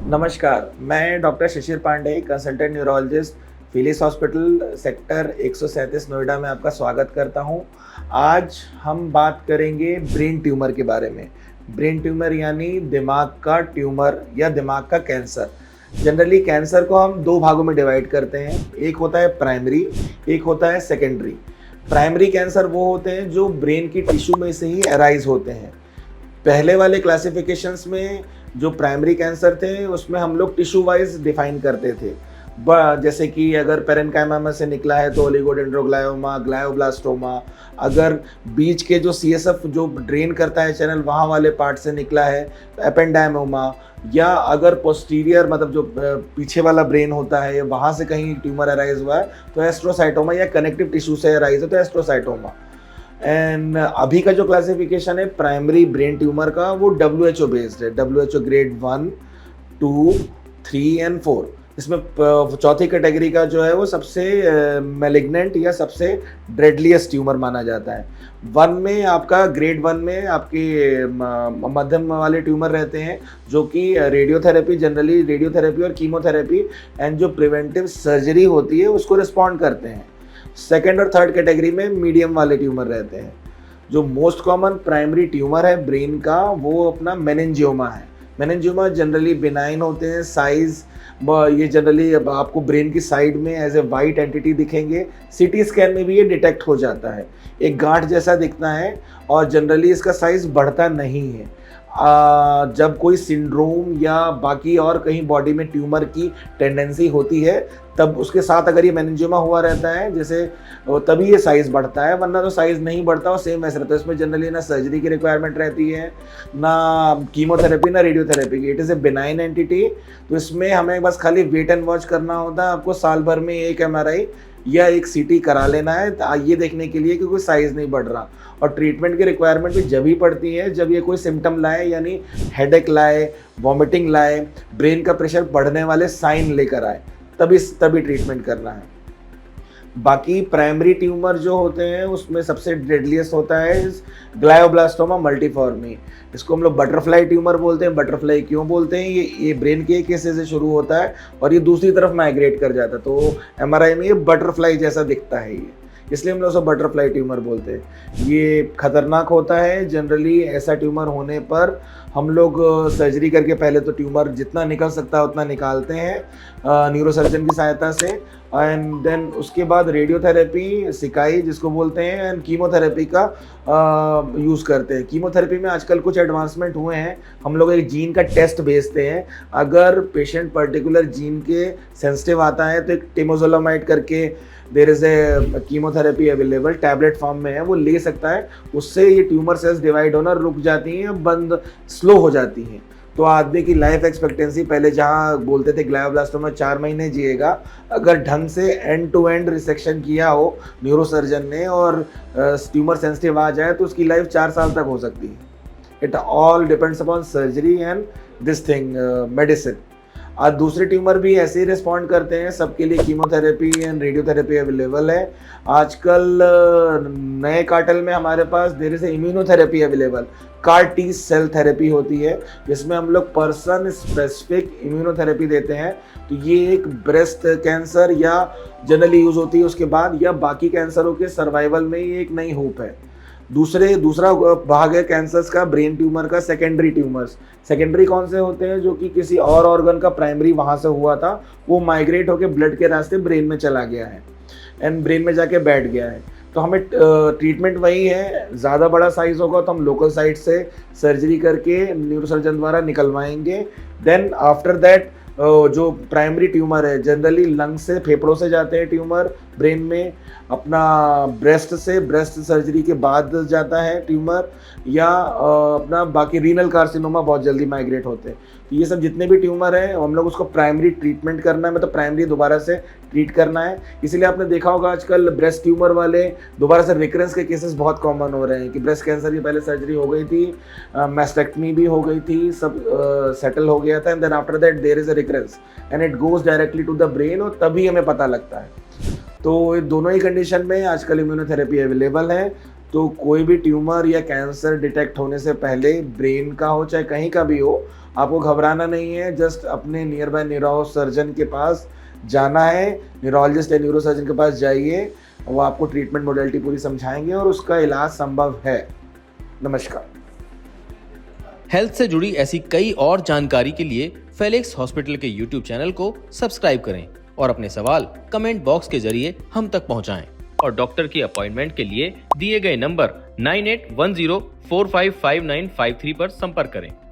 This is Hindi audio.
नमस्कार, मैं doctor Shishir Pandey, consultant neurologist, Felix hospital sector 137 Noida में आपका स्वागत करता हूं। आज हम बात करेंगे ब्रेन ट्यूमर के बारे में। ब्रेन ट्यूमर यानी दिमाग का ट्यूमर या दिमाग का कैंसर। जनरली कैंसर को हम दो भागों में डिवाइड करते हैं, एक होता है प्राइमरी, एक होता है सेकेंडरी। प्राइमरी कैंसर वो होते हैं जो ब्रेन की टिश्यू में से ही अराइज होते हैं। पहले वाले क्लासिफिकेशंस में जो प्राइमरी कैंसर थे उसमें हम लोग टिश्यू वाइज डिफाइन करते थे, जैसे कि अगर पेरेन्काइमा से निकला है तो ओलिगोडेंड्रोग्लायोमा, ग्लायोब्लास्टोमा। अगर बीच के जो सीएसएफ जो ड्रेन करता है चैनल वहाँ वाले पार्ट से निकला है तो एपेंडाइमोमा, या अगर पोस्टीरियर मतलब जो पीछे वाला ब्रेन होता है वहाँ से कहीं ट्यूमर अराइज हुआ है तो एस्ट्रोसाइटोमा, या कनेक्टिव टिश्यू से अराइज है तो एस्ट्रोसाइटोमा। एंड अभी का जो क्लासिफिकेशन है प्राइमरी ब्रेन ट्यूमर का वो WHO बेस्ड है, WHO ग्रेड 1, 2, 3 एंड 4। इसमें चौथी कैटेगरी का जो है वो सबसे मैलिग्नेंट या सबसे डेडलीस्ट ट्यूमर माना जाता है। 1 में आपका ग्रेड 1 में आपके मध्यम वाले ट्यूमर रहते हैं जो कि रेडियोथेरेपी, जनरली रेडियोथेरेपी और कीमोथेरेपी एंड जो प्रिवेंटिव सर्जरी होती है उसको रिस्पॉन्ड करते हैं। सेकेंड और थर्ड कैटेगरी में मीडियम वाले ट्यूमर रहते हैं। जो मोस्ट कॉमन प्राइमरी ट्यूमर है ब्रेन का वो अपना मेनिंजियोमा है। मेनिंजियोमा जनरली बिनाइन होते हैं, साइज ये जनरली आपको ब्रेन की साइड में एज ए वाइट एंटिटी दिखेंगे। सीटी स्कैन में भी ये डिटेक्ट हो जाता है, एक गांठ जैसा दिखता है और जनरली इसका साइज बढ़ता नहीं है। जब कोई सिंड्रोम या बाकी और कहीं बॉडी में ट्यूमर की टेंडेंसी होती है तब उसके साथ अगर ये मेनिंजियोमा हुआ रहता है जैसे तभी ये साइज़ बढ़ता है, वरना तो साइज़ नहीं बढ़ता और सेम ऐसे रहता है। इसमें जनरली ना सर्जरी की रिक्वायरमेंट रहती है, ना कीमोथेरेपी, ना रेडियोथेरेपी की। It is a benign entity. तो इसमें हमें बस खाली वेट एंड वॉच करना होता है। आपको साल भर में एक MRI या एक CT करा लेना है ये देखने के लिए कि कोई साइज़ नहीं बढ़ रहा। और ट्रीटमेंट की रिक्वायरमेंट भी जब ही पड़ती है जब ये कोई सिम्टम लाए, यानी हेडेक लाए, वॉमिटिंग लाए, ब्रेन का प्रेशर बढ़ने वाले साइन लेकर आए, तभी ट्रीटमेंट करना है। बाकी प्राइमरी ट्यूमर जो होते हैं उसमें सबसे डेडलीस्ट होता है ग्लायोब्लास्टोमा मल्टीफॉर्मी। इसको हम लोग बटरफ्लाई ट्यूमर बोलते हैं। बटरफ्लाई क्यों बोलते हैं? ये ब्रेन के एक हिस्से से शुरू होता है और ये दूसरी तरफ माइग्रेट कर जाता है, तो MRI में ये बटरफ्लाई जैसा दिखता है, ये इसलिए हम लोग उसको बटरफ्लाई ट्यूमर बोलते हैं। ये खतरनाक होता है। जनरली ऐसा ट्यूमर होने पर हम लोग सर्जरी करके पहले तो ट्यूमर जितना निकल सकता है उतना निकालते हैं न्यूरोसर्जन की सहायता से, एंड देन उसके बाद रेडियोथेरेपी, सिकाई जिसको बोलते हैं, एंड कीमोथेरेपी का यूज़ करते हैं। कीमोथेरेपी में आजकल कुछ एडवांसमेंट हुए हैं। हम लोग एक जीन का टेस्ट भेजते हैं, अगर पेशेंट पर्टिकुलर जीन के सेंसिटिव आता है तो एक टेमोजोलामाइड करके there is a chemotherapy available, tablet form में है, वो ले सकता है। उससे ये ट्यूमर सेल्स डिवाइड होना रुक जाती हैं, बंद स्लो हो जाती हैं। तो आदमी की लाइफ एक्सपेक्टेंसी पहले जहाँ बोलते थे ग्लायोब्लास्टोमा 4 महीने जिएगा, अगर ढंग से एंड टू एंड रिसेक्शन किया हो न्यूरोसर्जन ने और ट्यूमर सेंसिटिव आ जाए तो उसकी लाइफ 4 साल तक हो सकती है। It all depends upon surgery and this thing medicine. और दूसरे ट्यूमर भी ऐसे ही रिस्पॉन्ड करते हैं, सबके लिए कीमोथेरेपी एंड रेडियोथेरेपी अवेलेबल है। आजकल नए कार्टेल में हमारे पास there is immunotherapy available, CAR T cell therapy होती है जिसमें हम लोग पर्सन स्पेसिफिक इम्यूनोथेरेपी देते हैं। तो ये एक ब्रेस्ट कैंसर या जनरली यूज़ होती है उसके बाद, या बाकी कैंसरों के सर्वाइवल में ये एक नई होप है। दूसरा भाग है कैंसर्स का, ब्रेन ट्यूमर का, सेकेंडरी ट्यूमर्स। सेकेंडरी कौन से होते हैं? जो कि किसी और ऑर्गन का प्राइमरी वहाँ से हुआ था, वो माइग्रेट होकर ब्लड के रास्ते ब्रेन में चला गया है एंड ब्रेन में जाके बैठ गया है। तो हमें ट्रीटमेंट वही है, ज़्यादा बड़ा साइज़ होगा तो हम लोकल साइट से सर्जरी करके न्यूरोसर्जन द्वारा निकलवाएंगे। देन आफ्टर दैट जो प्राइमरी ट्यूमर है जनरली लंग से, फेफड़ों से जाते हैं ट्यूमर ब्रेन में, अपना ब्रेस्ट सर्जरी के बाद जाता है ट्यूमर, या अपना बाकी रीनल कार्सिनोमा बहुत जल्दी माइग्रेट होते हैं। तो ये सब जितने भी ट्यूमर हैं हम लोग उसको प्राइमरी ट्रीटमेंट करना है, मतलब प्राइमरी दोबारा से ट्रीट करना है। इसीलिए आपने देखा होगा आजकल ब्रेस्ट ट्यूमर वाले दोबारा से रिकरेंस के केसेस बहुत कॉमन हो रहे हैं कि ब्रेस्ट कैंसर की पहले सर्जरी हो गई थी, मैस्टेक्टमी भी हो गई थी, सब सेटल हो गया था, and then after that there is a recurrence and it goes directly to the brain, और तभी हमें पता लगता है। तो दोनों ही कंडीशन में आजकल इम्यूनोथेरेपी अवेलेबल है। तो कोई भी ट्यूमर या कैंसर डिटेक्ट होने से पहले ब्रेन का हो चाहे कहीं का भी हो, आपको घबराना नहीं है। जस्ट अपने नियर बाय न्यूरो सर्जन के पास जाना है, न्यूरोलॉजिस्ट या न्यूरो सर्जन के पास जाइए, वो आपको ट्रीटमेंट मोडेलिटी पूरी समझाएंगे और उसका इलाज संभव है। नमस्कार। हेल्थ से जुड़ी ऐसी कई और जानकारी के लिए फेलिक्स हॉस्पिटल के यूट्यूब चैनल को सब्सक्राइब करें और अपने सवाल कमेंट बॉक्स के जरिए हम तक पहुंचाएं। और डॉक्टर की अपॉइंटमेंट के लिए दिए गए नंबर 9810455953 पर संपर्क करें।